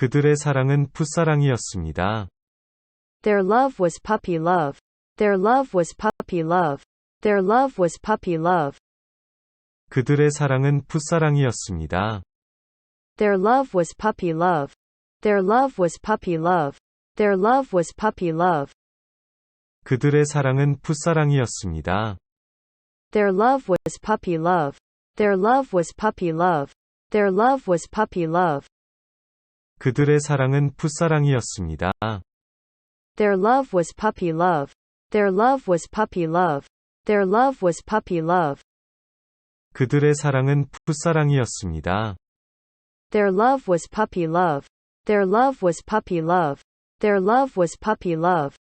그들의 사랑은 풋사랑이었습니다. Their love was puppy love. Their love was puppy love. Their love was puppy love. 그들의 사랑은 풋사랑이었습니다. Their love was puppy love. Their love was puppy love. Their love was puppy love. 그들의 사랑은 풋사랑이었습니다. Their love was puppy love. Their love was puppy love. Their love was puppy love. 그들의 사랑은 풋사랑이었습니다. Their love was puppy love. Their love was puppy love. Their love was puppy love. 그들의 사랑은 풋사랑이었습니다. Their love was puppy love. Their love was puppy love. Their love was puppy love.